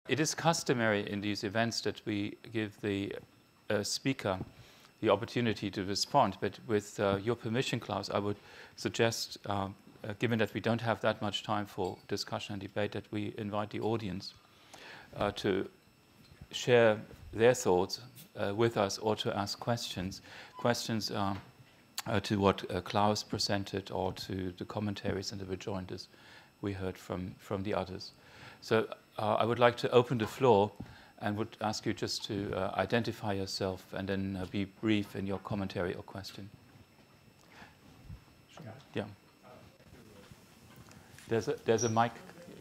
It is customary in these events that we give the speaker the opportunity to respond, but with your permission, Klaus, I would suggest, given that we don't have that much time for discussion and debate, that we invite the audience to share their thoughts with us or to ask questions. Questions to what Klaus presented or to the commentaries and the rejoinders we heard from the others. So I would like to open the floor and would ask you just to identify yourself and then be brief in your commentary or question. Yeah. There's a mic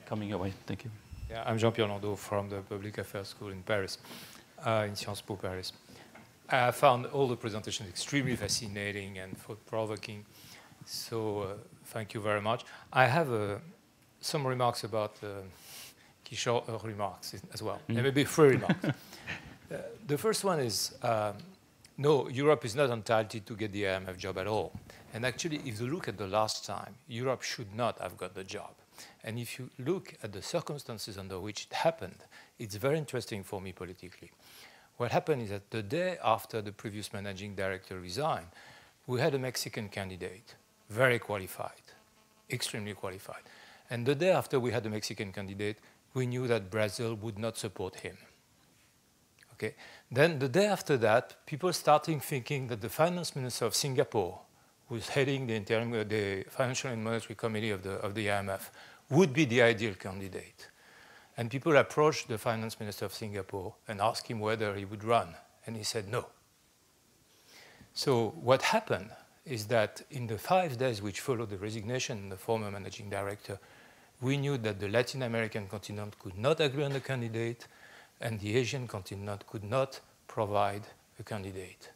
coming your way. Thank you. Yeah, I'm Jean-Pierre Landau from the Public Affairs School in Paris, in Sciences Po Paris. I found all the presentations extremely fascinating and thought-provoking. So thank you very much. I have some remarks about Kishore remarks as well. There may be 3 remarks. The first one is, no, Europe is not entitled to get the IMF job at all. And actually, if you look at the last time, Europe should not have got the job. And if you look at the circumstances under which it happened, it's very interesting for me politically. What happened is that the day after the previous managing director resigned, we had a Mexican candidate, very qualified, extremely qualified. And the day after we had the Mexican candidate, we knew that Brazil would not support him. Okay? Then the day after that, people started thinking that the finance minister of Singapore, who's heading the Financial and Monetary Committee of the IMF, would be the ideal candidate. And people approached the finance minister of Singapore and asked him whether he would run. And he said no. So what happened is that in the 5 days which followed the resignation of the former managing director, we knew that the Latin American continent could not agree on the candidate, and the Asian continent could not provide a candidate.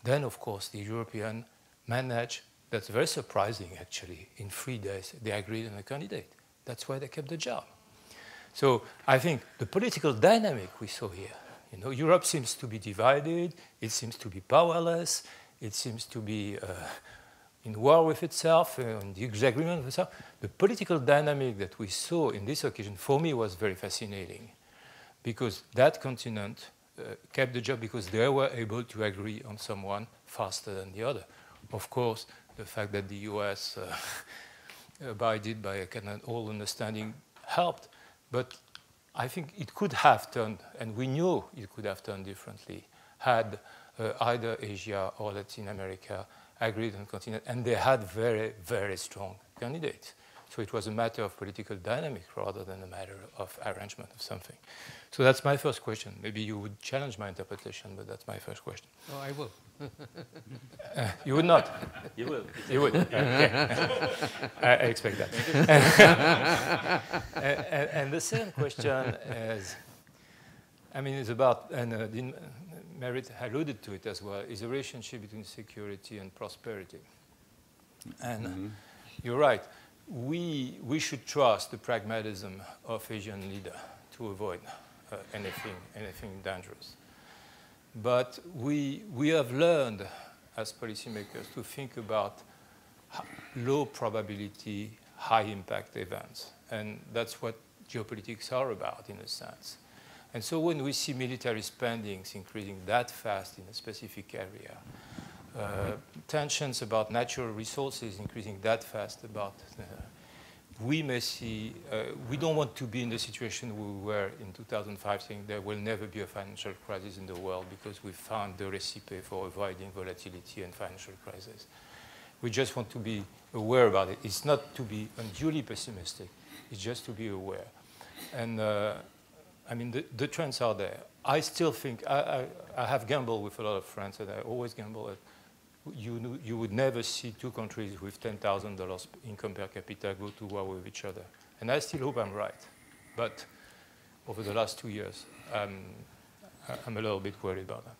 Then, of course, the European managed, that's very surprising actually, in 3 days they agreed on a candidate. That's why they kept the job. So I think the political dynamic we saw here, you know, Europe seems to be divided, it seems to be powerless, it seems to be in war with itself, in disagreement with itself. The political dynamic that we saw in this occasion, for me, was very fascinating, because that continent kept the job because they were able to agree on someone faster than the other. Of course, the fact that the US abided by a kind of all understanding helped, but I think it could have turned, and we knew it could have turned differently, had either Asia or Latin America agreed on continent, and they had very, very strong candidates. So it was a matter of political dynamic rather than a matter of arrangement of something. So that's my first question. Maybe you would challenge my interpretation, but that's my first question. Oh, I will. You would not? You will. You would. Okay. I expect that. And the second question is, I mean, it's about, and Merit alluded to it as well, is a relationship between security and prosperity. And you're right. We should trust the pragmatism of Asian leaders to avoid anything dangerous. But we have learned as policymakers to think about low probability, high impact events. And that's what geopolitics are about in a sense. And so when we see military spendings increasing that fast in a specific area, tensions about natural resources increasing that fast we may see, we don't want to be in the situation we were in 2005 saying there will never be a financial crisis in the world because we found the recipe for avoiding volatility and financial crisis. We just want to be aware about it. It's not to be unduly pessimistic, it's just to be aware. And I mean, the trends are there. I still think, I have gambled with a lot of friends, and I always gamble at you would never see 2 countries with $10,000 income per capita go to war with each other. And I still hope I'm right. But over the last 2 years, I'm a little bit worried about that.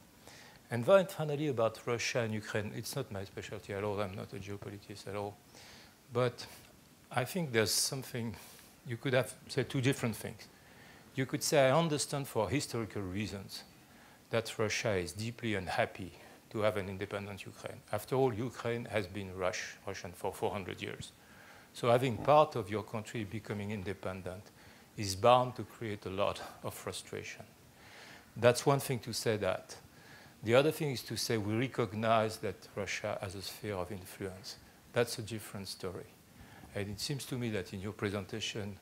And then finally about Russia and Ukraine, it's not my specialty at all. I'm not a geopolitist at all. But I think there's something, you could have said 2 different things. You could say, I understand for historical reasons that Russia is deeply unhappy to have an independent Ukraine. After all, Ukraine has been Russian for 400 years. So having part of your country becoming independent is bound to create a lot of frustration. That's one thing to say that. The other thing is to say we recognize that Russia has a sphere of influence. That's a different story. And it seems to me that in your presentation,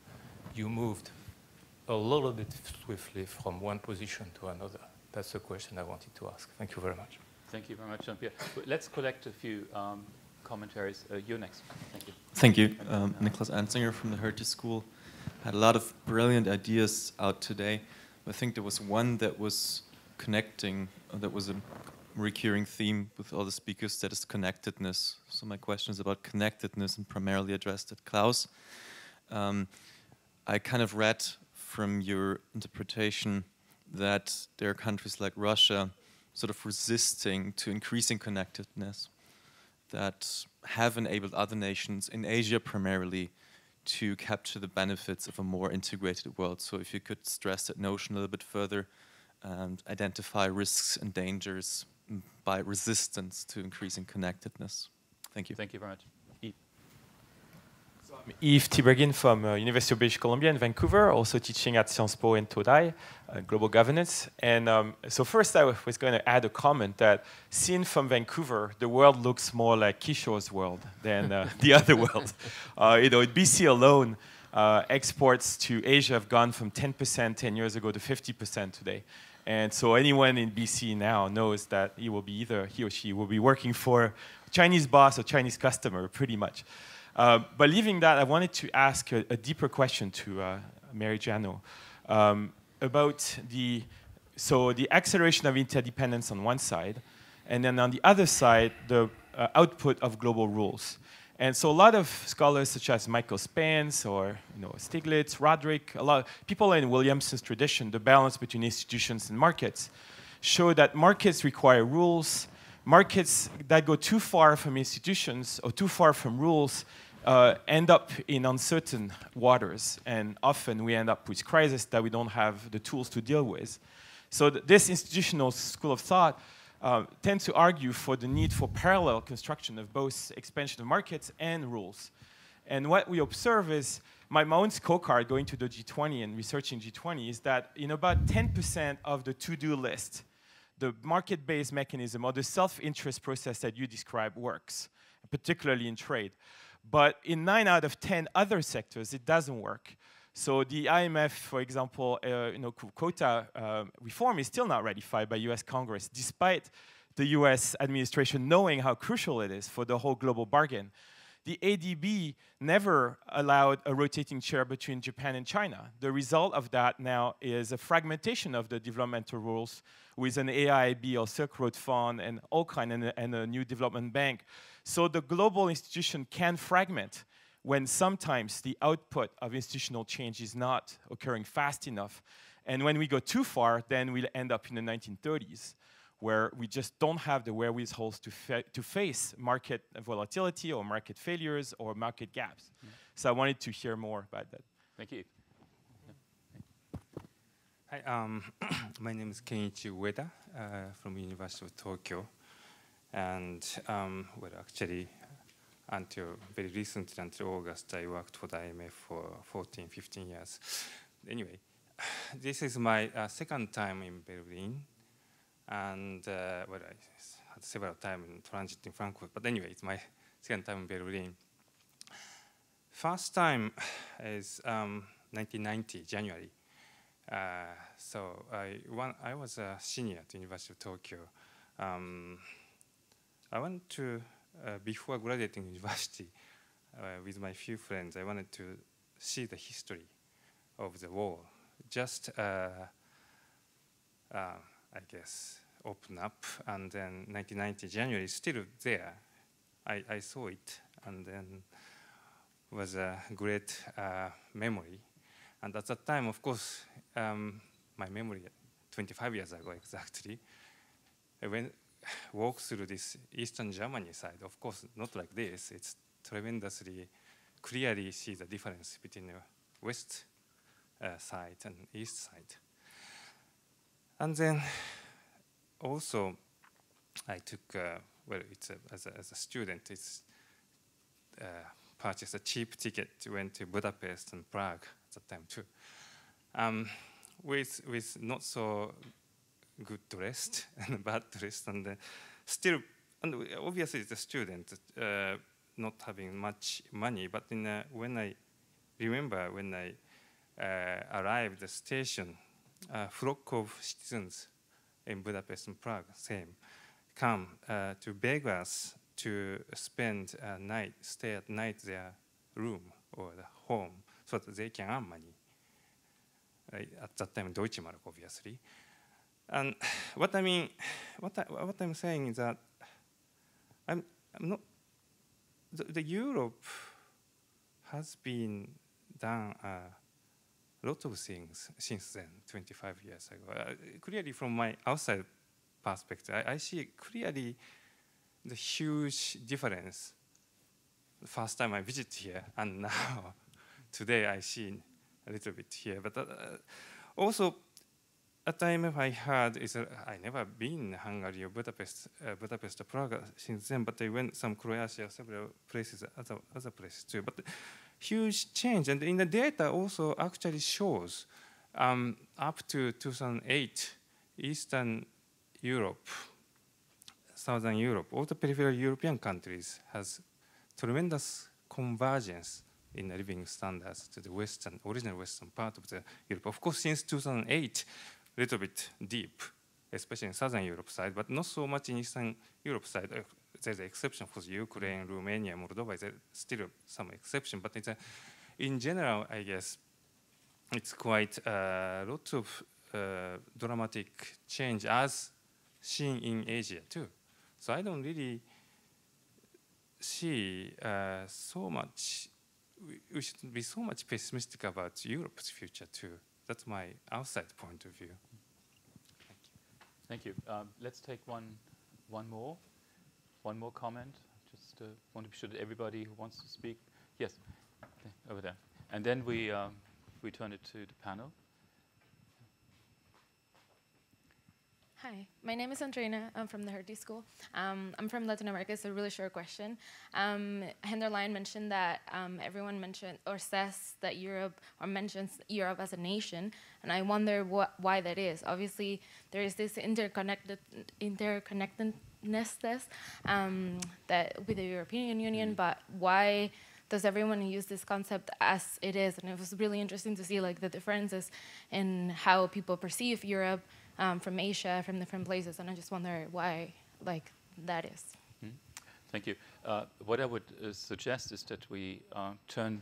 you moved a little bit swiftly from one position to another. That's the question I wanted to ask. Thank you very much. Thank you very much, Jean-Pierre. Let's collect a few commentaries. You're next. Thank you. Thank you. Nicholas Ansinger from the Hertie School. Had a lot of brilliant ideas out today. I think there was one that was connecting, that was a recurring theme with all the speakers, that is connectedness. So my question is about connectedness and primarily addressed at Klaus. I kind of read from your interpretation that there are countries like Russia sort of resisting to increasing connectedness, that have enabled other nations in Asia primarily to capture the benefits of a more integrated world. So if you could stress that notion a little bit further and identify risks and dangers by resistance to increasing connectedness. Thank you. Thank you very much. So I'm Yves Tibergin from University of British Columbia in Vancouver, also teaching at Sciences Po in Todai, global governance. And so first I was going to add a comment that seen from Vancouver, the world looks more like Kishore's world than the other world. In BC alone, exports to Asia have gone from 10% 10 years ago to 50% today. And so anyone in BC now knows that he or she will be working for a Chinese boss or Chinese customer, pretty much. But leaving that, I wanted to ask a deeper question to Mary Jano about the acceleration of interdependence on one side, and then on the other side, the output of global rules. And so a lot of scholars such as Michael Spence or Stiglitz, Roderick, a lot of people in Williamson's tradition, the balance between institutions and markets, show that markets require rules. Markets that go too far from institutions or too far from rules end up in uncertain waters. And often we end up with crises that we don't have the tools to deal with. So this institutional school of thought tends to argue for the need for parallel construction of both expansion of markets and rules. And what we observe is, my own scorecard going to the G20 and researching G20 is that in about 10% of the to-do list, the market-based mechanism or the self-interest process that you describe works, particularly in trade. But in 9 out of 10 other sectors, it doesn't work. So the IMF, for example, quota reform is still not ratified by US Congress, despite the US administration knowing how crucial it is for the whole global bargain. The ADB never allowed a rotating chair between Japan and China. The result of that now is a fragmentation of the developmental rules with an AIIB or Silk Road Fund and all and a new development bank. So the global institution can fragment when sometimes the output of institutional change is not occurring fast enough. And when we go too far, then we'll end up in the 1930s, where we just don't have the wherewithal to face market volatility or market failures or market gaps. Mm. So I wanted to hear more about that. Thank you. Hi, my name is Kenichi Ueda from University of Tokyo. And well, actually, until very recently, until August, I worked for the IMF for 14, 15 years. Anyway, this is my second time in Berlin. And well, I had several times in transit in Frankfurt. But anyway, it's my second time in Berlin. First time is 1990, January. So I was a senior at the University of Tokyo. I went to, before graduating university, with my few friends, I wanted to see the history of the war. Just, I guess, open up, and then 1990 January is still there. I saw it, and then was a great memory. And at that time, of course, my memory, 25 years ago exactly, when walk through this Eastern Germany side, of course, not like this. It's tremendously clearly see the difference between the West side and East side. And then also, I took, well, it's as a student, it's purchased a cheap ticket, went to Budapest and Prague at that time too. with not so good dressed and bad dressed, and still, and obviously the student not having much money. But when I remember when I arrived at the station, a flock of citizens in Budapest and Prague, same, come to beg us to spend a night, stay at night their room or the home, so that they can earn money. At that time, Deutsche Mark, obviously. And what I mean, what I'm saying is that I'm not. The Europe has been done a lot of things since then, 25 years ago. Clearly, from my outside perspective, I see clearly the huge difference. The first time I visit here, and now, today I see a little bit here. But also, at the IMF I heard is I never been Hungary or Budapest, Prague since then, but I went some Croatia, several places, other places too. But huge change, and in the data also actually shows up to 2008, Eastern Europe, Southern Europe, all the peripheral European countries has tremendous convergence in the living standards to the western, original western part of the Europe. Of course, since 2008, a little bit deep, especially in Southern Europe side, but not so much in Eastern Europe side. There's an exception for Ukraine, Romania, Moldova. There's still some exception, but it's in general, I guess, it's quite a lot of dramatic change as seen in Asia too. So I don't really see so much. We shouldn't be so much pessimistic about Europe's future too. That's my outside point of view. Thank you. Let's take one more comment. Just want to be sure that everybody who wants to speak. Yes, over there. And then we turn it to the panel. Hi, my name is Andreina. I'm from the Hertie School. I'm from Latin America. It's a really short question. Henderline mentioned that everyone mentioned or says that Europe or mentions Europe as a nation, and I wonder why that is. Obviously, there is this interconnectedness that with the European Union, but why does everyone use this concept as it is? And it was really interesting to see like the differences in how people perceive Europe from Asia, from different places, and I just wonder why like that is. Thank you. What I would suggest is that we turn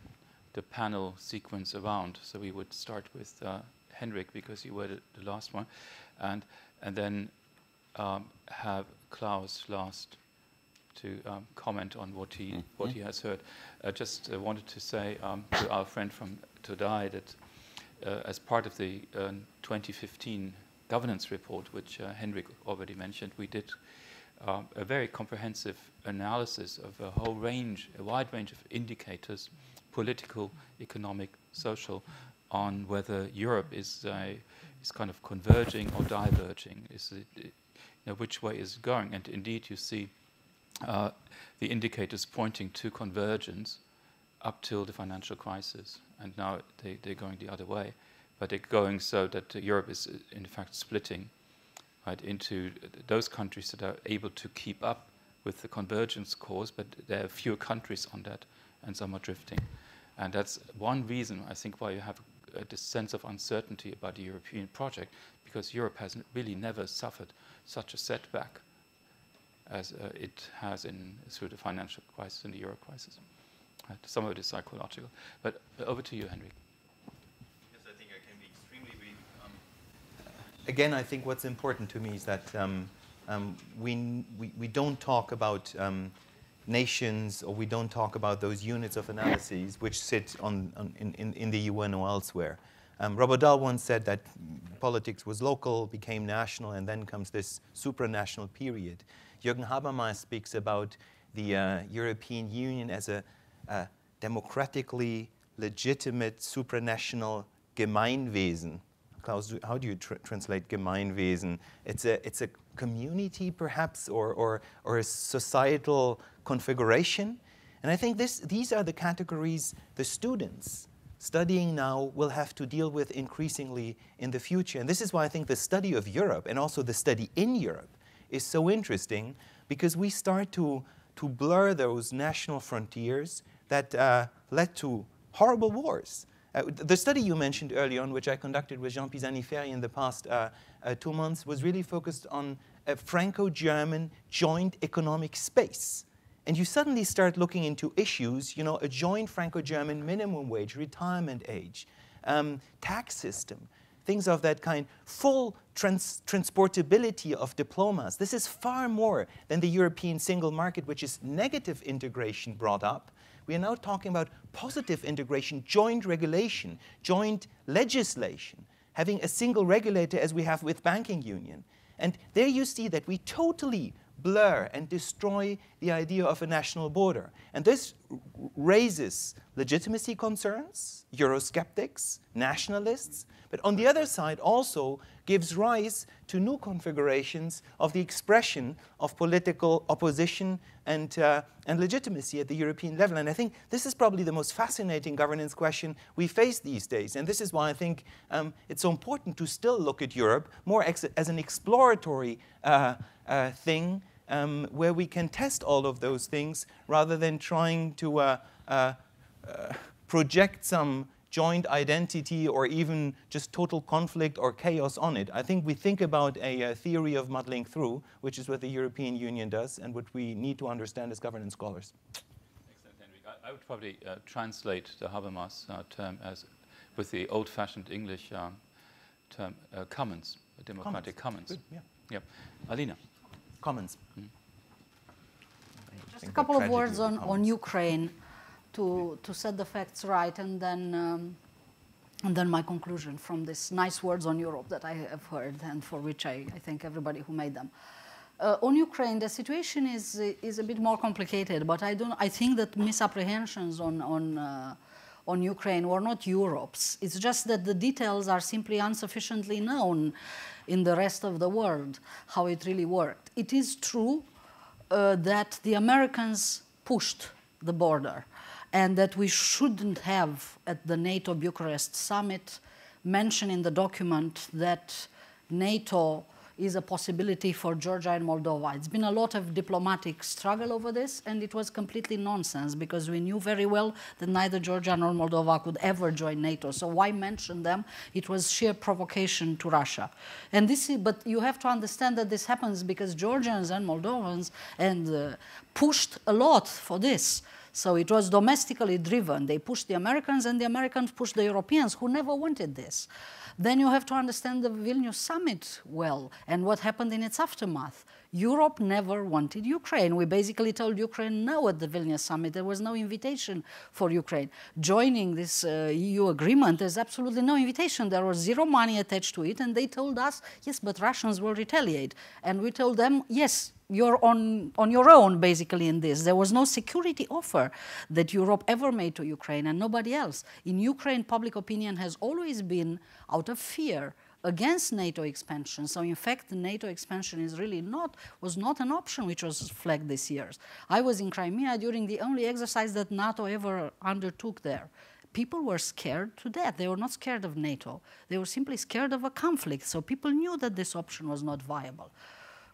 the panel sequence around. So we would start with Henrik, because you were the last one, and then have Klaus last to comment on what he has heard. I just wanted to say to our friend from Todai that as part of the 2015 governance report, which Henrik already mentioned, we did a very comprehensive analysis of a wide range of indicators, political, economic, social, on whether Europe is kind of converging or diverging, which way is it going. And indeed, you see the indicators pointing to convergence up till the financial crisis, and now they're going the other way. But they're going so that Europe is, in fact, splitting into those countries that are able to keep up with the convergence course, but there are fewer countries on that, and some are drifting. And that's one reason, I think, why you have this sense of uncertainty about the European project, because Europe has really never suffered such a setback as it has through the financial crisis and the euro crisis. Some of it is psychological. But over to you, Henrik. Again, I think what's important to me is that we don't talk about nations, or we don't talk about those units of analyses which sit in the UN or elsewhere. Robert Dahl once said that politics was local, became national, and then comes this supranational period. Jürgen Habermas speaks about the European Union as a democratically legitimate supranational Gemeinwesen. Klaus, how do you translate Gemeinwesen? It's a community, perhaps, or a societal configuration. And I think these are the categories the students studying now will have to deal with increasingly in the future. And this is why I think the study of Europe and also the study in Europe is so interesting, because we start to blur those national frontiers that led to horrible wars. The study you mentioned early on, which I conducted with Jean Pisani-Ferry in the past 2 months, was really focused on a Franco-German joint economic space. And you suddenly start looking into issues, you know, a joint Franco-German minimum wage, retirement age, tax system, things of that kind, full transportability of diplomas. This is far more than the European single market, which is negative integration brought up. We are now talking about positive integration, joint regulation, joint legislation, having a single regulator as we have with banking union. And there you see that we totally blur and destroy the idea of a national border. And this raises legitimacy concerns, Eurosceptics, nationalists, but on the other side also gives rise to new configurations of the expression of political opposition and legitimacy at the European level. And I think this is probably the most fascinating governance question we face these days. And this is why I think it's so important to still look at Europe more as an exploratory thing, where we can test all of those things rather than trying to project some joint identity or even just total conflict or chaos on it. I think we think about a theory of muddling through, which is what the European Union does and what we need to understand as governance scholars. Excellent, Henrik. I would probably translate the Habermas term as, with the old-fashioned English term, commons, democratic commons. Good, yeah. Yep. Alina. Commons. Just a couple of words on Ukraine to set the facts right, and then my conclusion from these nice words on Europe that I have heard and for which I thank everybody who made them. On Ukraine, the situation is a bit more complicated, but I think that misapprehensions on Ukraine were not Europe's. It's just that the details are simply insufficiently known in the rest of the world, how it really worked. It is true that the Americans pushed the border, and that we shouldn't have, at the NATO Bucharest summit, mentioned in the document that NATO is a possibility for Georgia and Moldova. It's been a lot of diplomatic struggle over this, and it was completely nonsense, because we knew very well that neither Georgia nor Moldova could ever join NATO. So why mention them? It was sheer provocation to Russia. And but you have to understand that this happens because Georgians and Moldovans pushed a lot for this. So it was domestically driven. They pushed the Americans, and the Americans pushed the Europeans, who never wanted this. Then you have to understand the Vilnius summit well and what happened in its aftermath. Europe never wanted Ukraine. We basically told Ukraine no at the Vilnius summit. There was no invitation for Ukraine. Joining this EU agreement, there's absolutely no invitation. There was zero money attached to it, and they told us, yes, but Russians will retaliate. And we told them, yes, you're on your own, basically, in this. There was no security offer that Europe ever made to Ukraine, and nobody else. In Ukraine, public opinion has always been out of fear against NATO expansion. So in fact, the NATO expansion was not an option which was flagged this year. I was in Crimea during the only exercise that NATO ever undertook there. People were scared to death. They were not scared of NATO. They were simply scared of a conflict. So people knew that this option was not viable.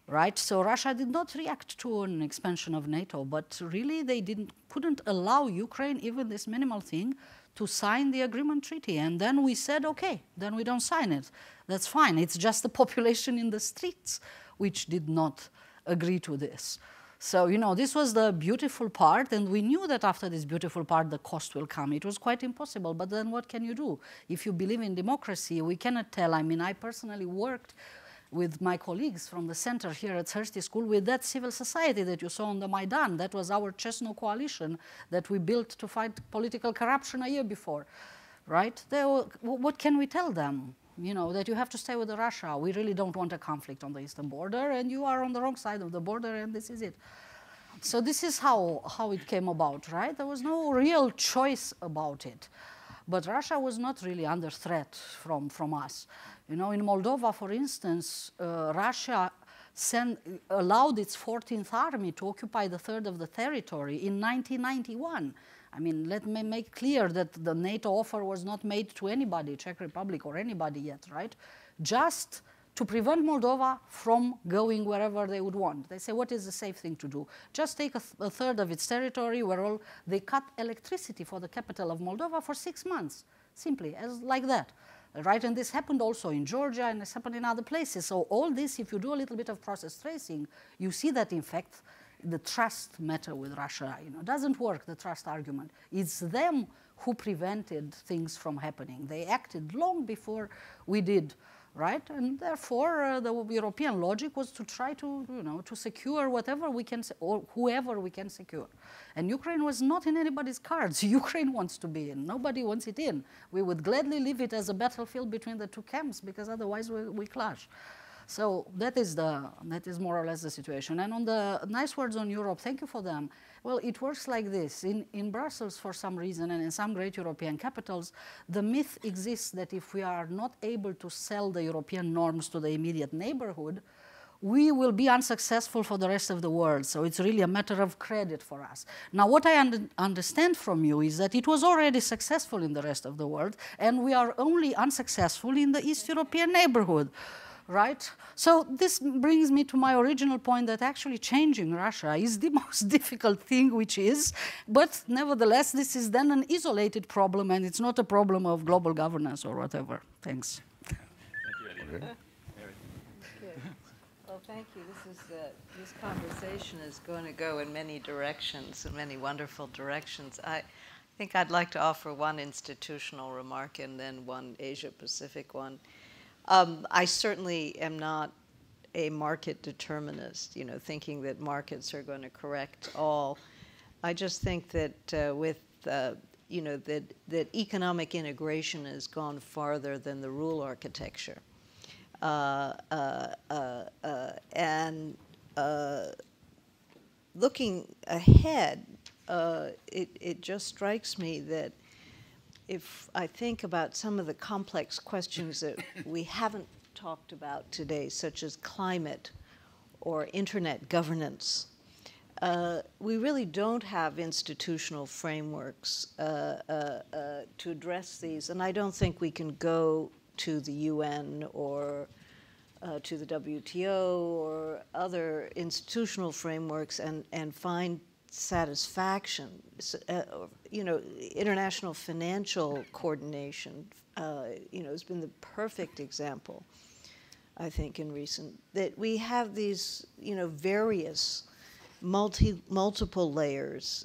Right? So Russia did not react to an expansion of NATO, but really they couldn't allow Ukraine, even this minimal thing, to sign the agreement treaty. And then we said, okay, then we don't sign it. That's fine. It's just the population in the streets which did not agree to this. So, you know, this was the beautiful part, and we knew that after this beautiful part, the cost will come. It was quite impossible, but then what can you do? If you believe in democracy, we cannot tell. I mean, I personally worked with my colleagues from the center here at Hertie School with that civil society that you saw on the Maidan. That was our Chesno coalition that we built to fight political corruption a year before, right? What can we tell them? You know, that you have to stay with Russia. We really don't want a conflict on the eastern border, and you are on the wrong side of the border, and this is it. So this is how it came about, right? There was no real choice about it. But Russia was not really under threat from us. You know, in Moldova, for instance, Russia allowed its 14th Army to occupy the third of the territory in 1991. I mean, let me make clear that the NATO offer was not made to anybody, Czech Republic or anybody yet, right? Just to prevent Moldova from going wherever they would want. They say, what is the safe thing to do? Just take a third of its territory where they cut electricity for the capital of Moldova for 6 months, simply, as like that. Right, and this happened also in Georgia, and it's happened in other places. So all this, if you do a little bit of process tracing, you see that in fact the trust matter with Russia, doesn't work, the trust argument. It's them who prevented things from happening. They acted long before we did, right? And therefore, the European logic was to try to, to secure whatever we can, or whoever we can secure. And Ukraine was not in anybody's cards. Ukraine wants to be in. Nobody wants it in. We would gladly leave it as a battlefield between the two camps, because otherwise we clash. So that is more or less the situation. And on the nice words on Europe, thank you for them. Well, it works like this. In Brussels, for some reason, and in some great European capitals, the myth exists that if we are not able to sell the European norms to the immediate neighborhood, we will be unsuccessful for the rest of the world. So it's really a matter of credit for us. Now, what I understand from you is that it was already successful in the rest of the world, and we are only unsuccessful in the East European neighborhood. Right? So this brings me to my original point that actually changing Russia is the most difficult thing which is, but nevertheless, this is then an isolated problem, and it's not a problem of global governance or whatever. Thanks. Thank you, Elena. Well, thank you. This conversation is going to go in many directions, in many wonderful directions. I think I'd like to offer one institutional remark and then one Asia-Pacific one. I certainly am not a market determinist, thinking that markets are going to correct all. I just think that that economic integration has gone farther than the rule architecture. Looking ahead, it just strikes me that if I think about some of the complex questions that we haven't talked about today, such as climate or internet governance, we really don't have institutional frameworks to address these. And I don't think we can go to the UN or to the WTO or other institutional frameworks and find satisfaction. International financial coordination, has been the perfect example, I think, in recent, that we have these, various multiple layers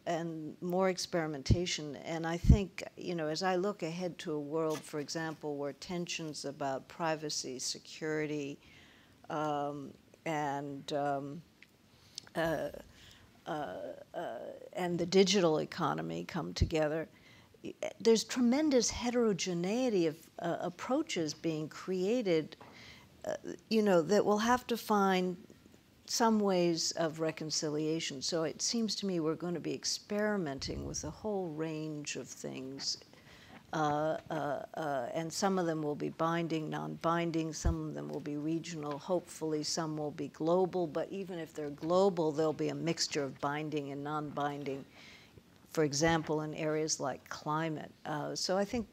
and more experimentation. And I think, as I look ahead to a world, for example, where tensions about privacy, security, and the digital economy come together, there's tremendous heterogeneity of approaches being created, that will have to find some ways of reconciliation. So it seems to me we're going to be experimenting with a whole range of things. And some of them will be binding, non-binding, some of them will be regional, hopefully some will be global, but even if they're global, there'll be a mixture of binding and non-binding, for example, in areas like climate. So I think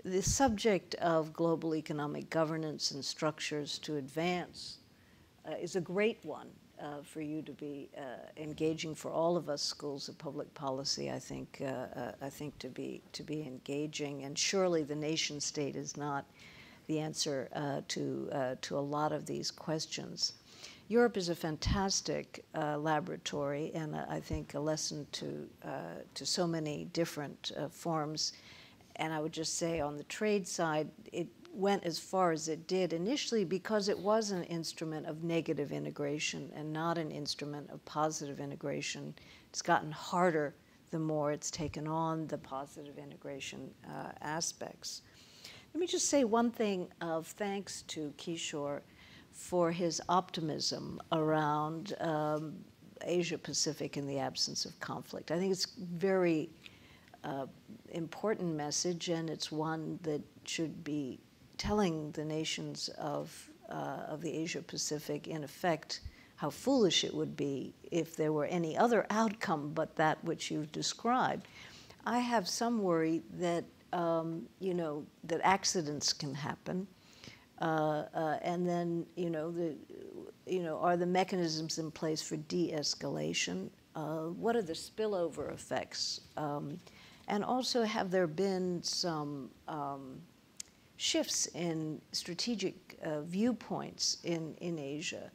the subject of global economic governance and structures to advance is a great one for you to be engaging, for all of us schools of public policy, I think to be engaging. And surely the nation state is not the answer to a lot of these questions. Europe is a fantastic laboratory, and I think a lesson to so many different forms. And I would just say on the trade side, it went as far as it did initially because it was an instrument of negative integration and not an instrument of positive integration. It's gotten harder the more it's taken on the positive integration aspects. Let me just say one thing of thanks to Kishore for his optimism around Asia-Pacific in the absence of conflict. I think it's very important message, and it's one that should be telling the nations of the Asia-Pacific, in effect, how foolish it would be if there were any other outcome but that which you've described. I have some worry that, you know, that accidents can happen, and then, you know, are the mechanisms in place for de-escalation? What are the spillover effects? And also, have there been some shifts in strategic viewpoints in Asia?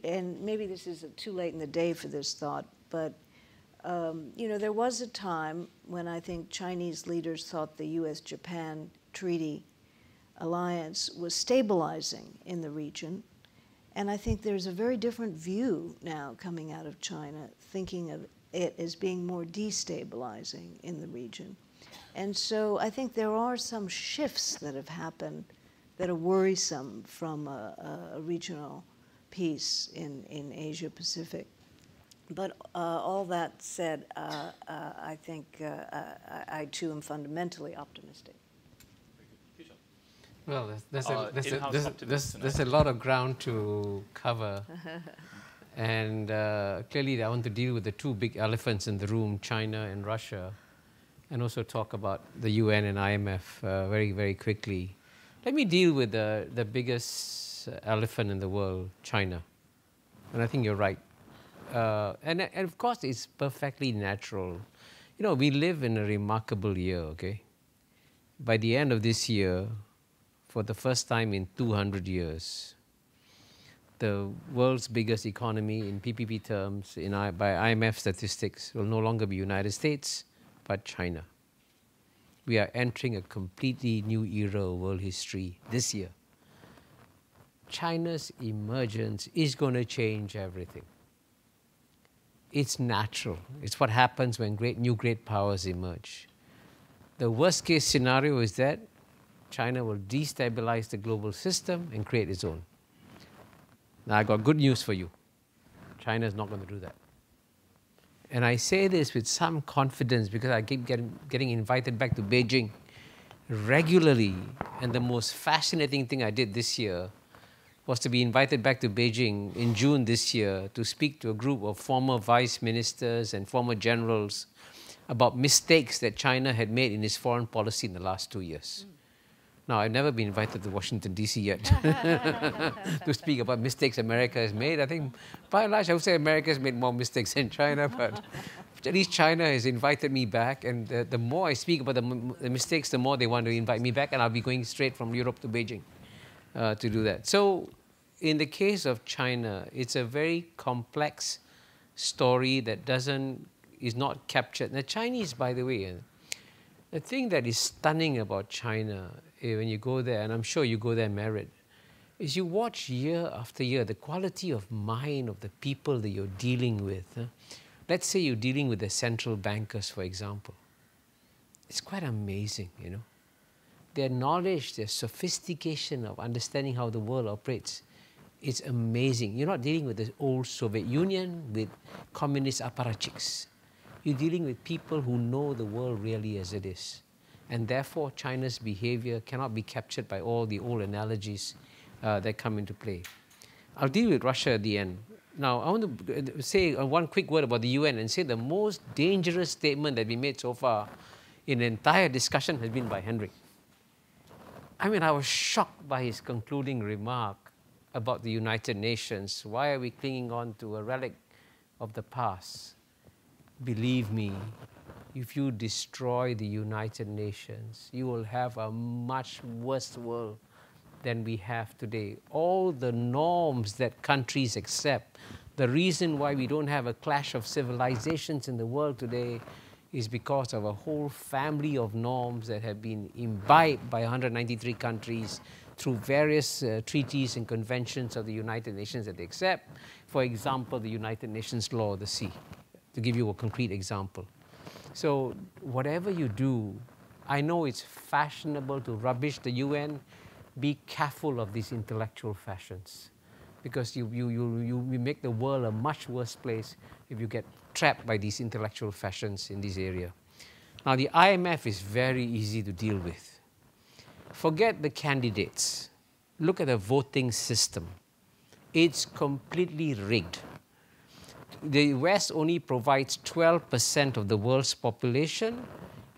And maybe this is too late in the day for this thought, but you know, there was a time when I think Chinese leaders thought the U.S.-Japan treaty alliance was stabilizing in the region. And I think there's a very different view now coming out of China, thinking of it as being more destabilizing in the region. And so I think there are some shifts that have happened that are worrisome from a regional peace in Asia Pacific. But all that said, I think I too am fundamentally optimistic. Well, there's a lot of ground to cover. And clearly I want to deal with the two big elephants in the room, China and Russia, and also talk about the UN and IMF very, very quickly. Let me deal with the biggest elephant in the world, China. And I think you're right. And of course, it's perfectly natural. You know, we live in a remarkable year, okay? By the end of this year, for the first time in 200 years, the world's biggest economy in PPP terms, by IMF statistics, will no longer be United States, but China. We are entering a completely new era of world history this year. China's emergence is going to change everything. It's natural. It's what happens when new great powers emerge. The worst case scenario is that China will destabilize the global system and create its own. Now, I got good news for you. China is not going to do that. And I say this with some confidence because I keep getting invited back to Beijing regularly. And the most fascinating thing I did this year was to be invited back to Beijing in June this year to speak to a group of former vice ministers and former generals about mistakes that China had made in its foreign policy in the last 2 years. Now, I've never been invited to Washington, D.C. yet to speak about mistakes America has made. I think, by and large, I would say America has made more mistakes than China, but at least China has invited me back. And the more I speak about the mistakes, the more they want to invite me back, and I'll be going straight from Europe to Beijing to do that. So, in the case of China, it's a very complex story that is not captured. The Chinese, by the way, the thing that is stunning about China, when you go there, and I'm sure you go there, Merit, is you watch year after year the quality of mind of the people that you're dealing with. Let's say you're dealing with the central bankers, for example. It's quite amazing, you know. Their knowledge, their sophistication of understanding how the world operates, it's amazing. You're not dealing with the old Soviet Union, with communist apparatchiks. You're dealing with people who know the world really as it is. And therefore, China's behavior cannot be captured by all the old analogies that come into play. I'll deal with Russia at the end. Now, I want to say one quick word about the UN and say the most dangerous statement that we made so far in the entire discussion has been by Henry. I mean, I was shocked by his concluding remark about the United Nations. Why are we clinging on to a relic of the past? Believe me, if you destroy the United Nations, you will have a much worse world than we have today. All the norms that countries accept, the reason why we don't have a clash of civilizations in the world today is because of a whole family of norms that have been imbibed by 193 countries through various treaties and conventions of the United Nations that they accept. For example, the United Nations Law of the Sea, to give you a concrete example. So whatever you do, I know it's fashionable to rubbish the UN. Be careful of these intellectual fashions, because you make the world a much worse place if you get trapped by these intellectual fashions in this area. Now, the IMF is very easy to deal with. Forget the candidates. Look at the voting system. It's completely rigged. The West only provides 12% of the world's population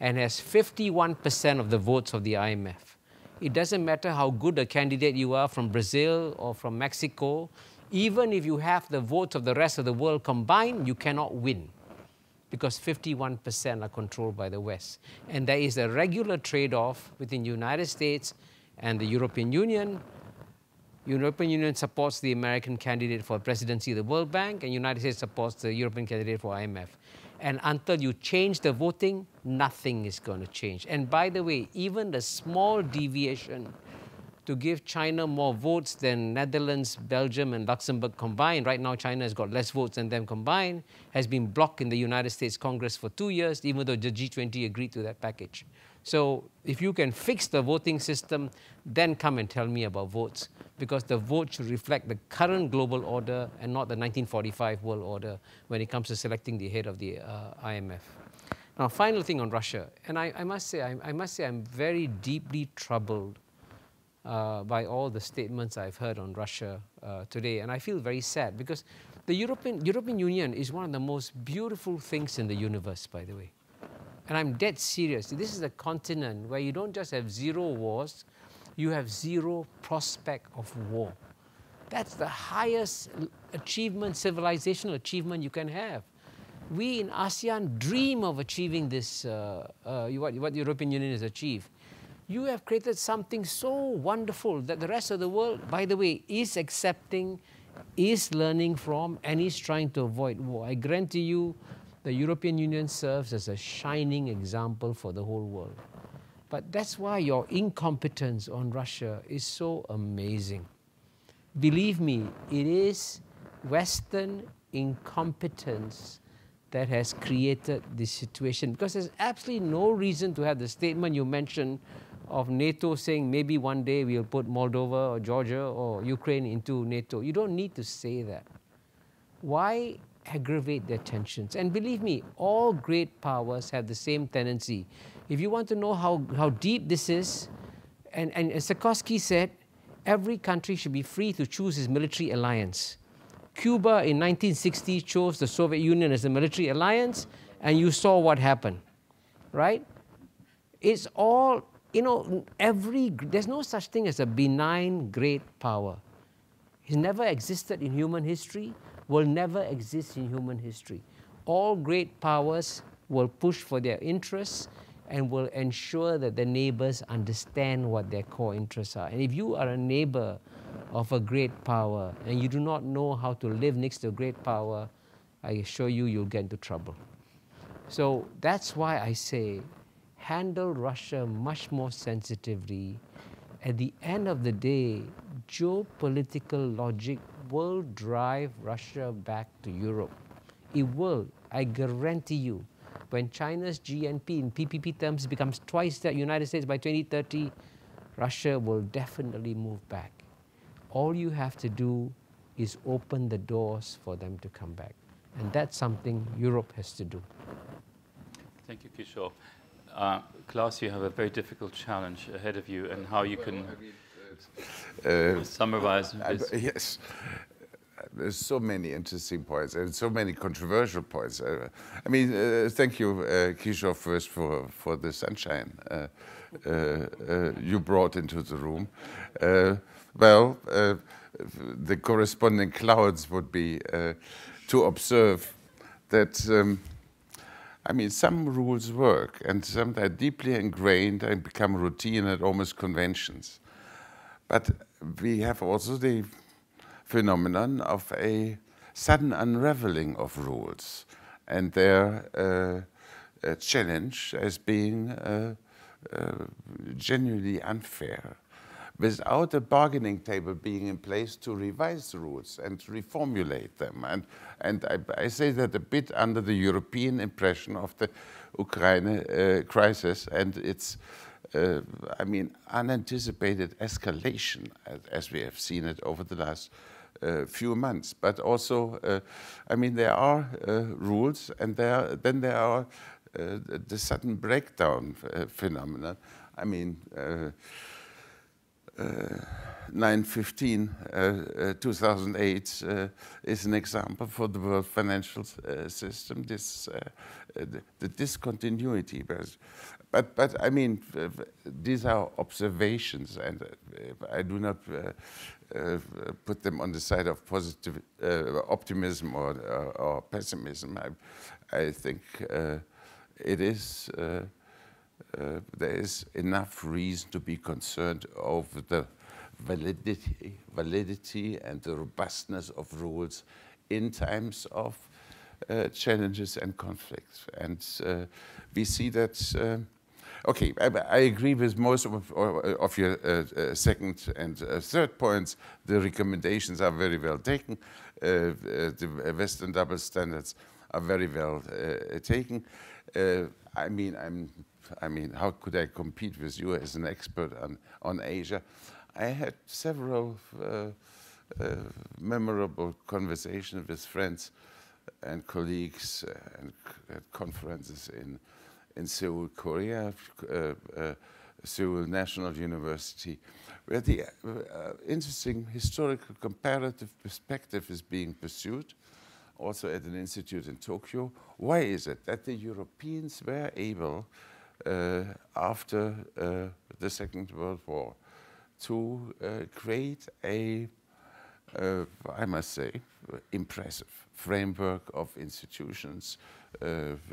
and has 51% of the votes of the IMF. It doesn't matter how good a candidate you are from Brazil or from Mexico, even if you have the votes of the rest of the world combined, you cannot win because 51% are controlled by the West. And there is a regular trade-off within the United States and the European Union. European Union supports the American candidate for presidency of the World Bank, and United States supports the European candidate for IMF. And until you change the voting, nothing is going to change. And by the way, even the small deviation to give China more votes than Netherlands, Belgium, and Luxembourg combined, right now China has got less votes than them combined, has been blocked in the United States Congress for 2 years, even though the G20 agreed to that package. So if you can fix the voting system, then come and tell me about votes, because the vote should reflect the current global order and not the 1945 world order when it comes to selecting the head of the IMF. Now, final thing on Russia, and I must say I'm very deeply troubled by all the statements I've heard on Russia today, and I feel very sad because the European Union is one of the most beautiful things in the universe, by the way. And I'm dead serious. This is a continent where you don't just have zero wars, you have zero prospect of war. That's the highest achievement, civilizational achievement you can have. We in ASEAN dream of achieving this, what the European Union has achieved. You have created something so wonderful that the rest of the world, by the way, is accepting, is learning from, and is trying to avoid war. I guarantee you, the European Union serves as a shining example for the whole world. But that's why your incompetence on Russia is so amazing. Believe me, it is Western incompetence that has created this situation, because there's absolutely no reason to have the statement you mentioned of NATO saying maybe one day we'll put Moldova or Georgia or Ukraine into NATO. You don't need to say that. Why aggravate their tensions? And believe me, all great powers have the same tendency. If you want to know how deep this is, and as Sikorsky said, every country should be free to choose its military alliance. Cuba in 1960 chose the Soviet Union as a military alliance, and you saw what happened, right? It's all, you know, there's no such thing as a benign great power. It's never existed in human history, will never exist in human history. All great powers will push for their interests and will ensure that the neighbors understand what their core interests are. And if you are a neighbor of a great power and you do not know how to live next to a great power, I assure you, you'll get into trouble. So that's why I say, handle Russia much more sensitively. At the end of the day, geopolitical logic will drive Russia back to Europe. It will, I guarantee you. When China's GNP in PPP terms becomes twice that United States by 2030, Russia will definitely move back. All you have to do is open the doors for them to come back. And that's something Europe has to do. Thank you, Kishore. Klaus, you have a very difficult challenge ahead of you, and how you can summarize this. Yes. There's so many interesting points and so many controversial points. I mean, thank you, Kishore, first for the sunshine you brought into the room. The corresponding clouds would be to observe that, I mean, some rules work and some are deeply ingrained and become routine and almost conventions. But we have also the phenomenon of a sudden unraveling of rules and their challenge as being genuinely unfair, without a bargaining table being in place to revise the rules and reformulate them. And I say that a bit under the European impression of the Ukraine crisis and its I mean, unanticipated escalation, as we have seen it over the last few months. But also, I mean, there are rules, and then there are the sudden breakdown phenomena. I mean, 9/15, 2008 is an example for the world financial system. This the discontinuity, but I mean, these are observations, and I do not put them on the side of positive optimism or pessimism. I think it is. There is enough reason to be concerned over the validity and the robustness of rules in times of challenges and conflicts. And we see that, okay, I agree with most of your second and third points. The recommendations are very well taken. The Western double standards are very well taken. I mean, how could I compete with you as an expert on Asia? I had several memorable conversations with friends and colleagues and at conferences in Seoul, Korea, Seoul National University, where the interesting historical comparative perspective is being pursued, also at an institute in Tokyo. Why is it that the Europeans were able, after the Second World War, to create a, I must say, impressive framework of institutions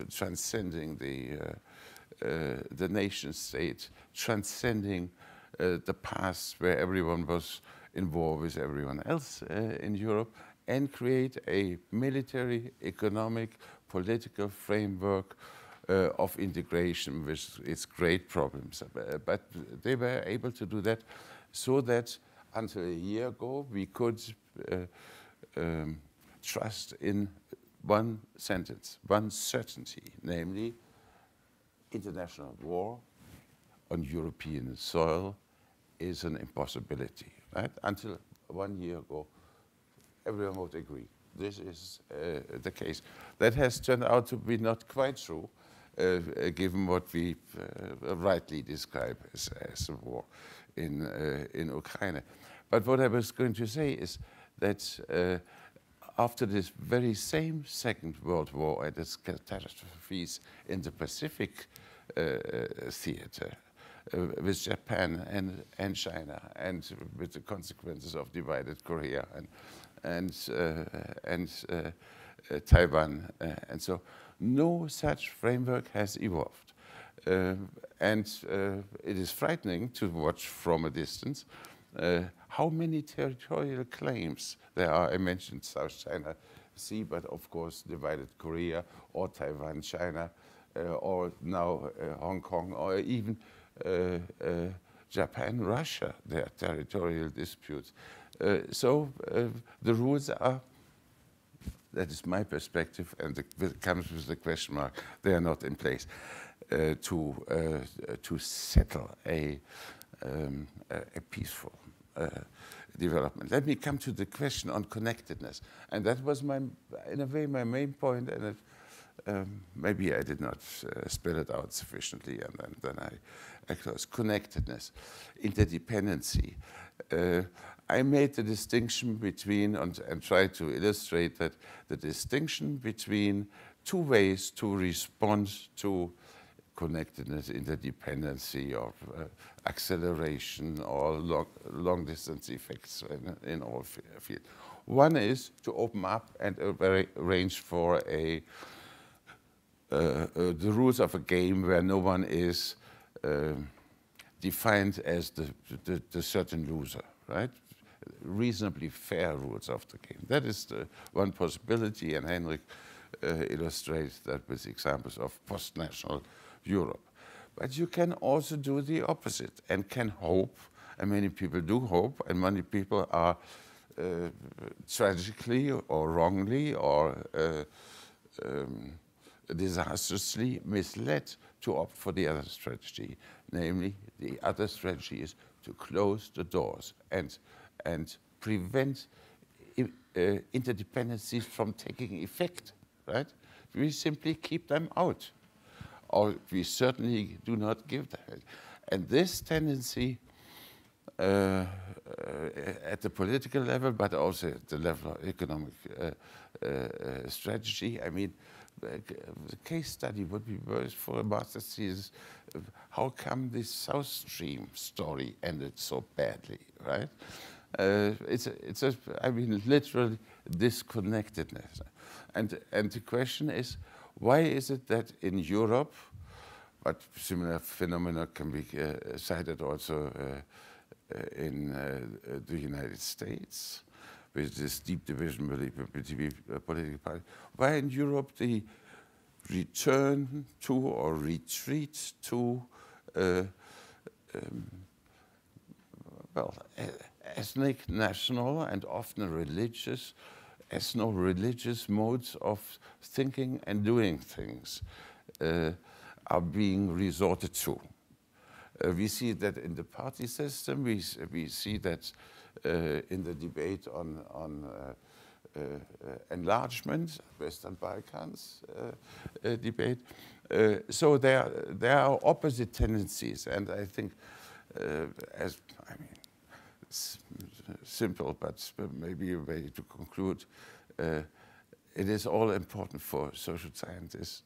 transcending the nation state, transcending the past where everyone was in war with everyone else in Europe, and create a military, economic, political framework of integration with its great problems. But they were able to do that so that until a year ago we could trust in one sentence, one certainty, namely international war on European soil is an impossibility, right? Until 1 year ago, everyone would agree. This is the case. That has turned out to be not quite true, given what we rightly describe as a war in Ukraine. But what I was going to say is that after this very same Second World War and its catastrophes in the Pacific theater, with Japan and China, and with the consequences of divided Korea and Taiwan, and so no such framework has evolved. And it is frightening to watch from a distance how many territorial claims there are. I mentioned South China Sea, but of course divided Korea or Taiwan, China, or now Hong Kong, or even Japan, Russia, their territorial disputes. So the rules are, that is my perspective, and it comes with the question mark, they are not in place to settle a peaceful development. Let me come to the question on connectedness, and that was in a way my main point, and maybe I did not spell it out sufficiently, and then I close. Connectedness, interdependency. I made the distinction between, and tried to illustrate that, the distinction between two ways to respond to connectedness, interdependency, or acceleration, or long-distance effects in all fields. One is to open up and arrange for the rules of a game where no one is defined as the certain loser, right? Reasonably fair rules of the game. That is the one possibility, and Henrik illustrates that with examples of post-national Europe. But you can also do the opposite and can hope, and many people do hope, and many people are tragically or wrongly or disastrously misled to opt for the other strategy. Namely, the other strategy is to close the doors and prevent interdependencies from taking effect, right? We simply keep them out, or we certainly do not give them. And this tendency at the political level, but also at the level of economic strategy. I mean, the case study would be worth for a master's thesis. How come this South Stream story ended so badly, right? I mean, literally disconnectedness. And the question is, why is it that in Europe, but similar phenomena can be cited also in the United States, with this deep division between political parties. Why in Europe the return to or retreat to well, ethnic, national, and often religious, ethno-religious modes of thinking and doing things are being resorted to. We see that in the party system. We see that in the debate on enlargement, Western Balkans debate. So there are opposite tendencies, and I think, it's simple, but maybe a way to conclude, it is all important for social scientists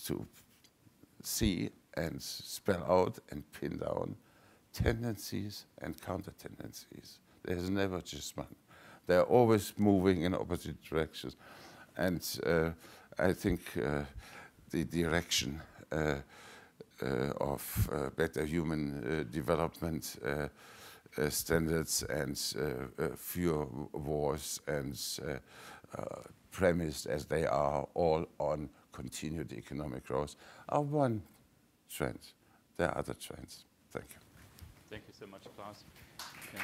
to see and spell out and pin down tendencies and counter-tendencies. There's never just one. They're always moving in opposite directions. And I think the direction of better human development standards and fewer wars and premised as they are all on continued economic growth are one trend. There are other trends. Thank you. Thank you so much, Klaus. Okay.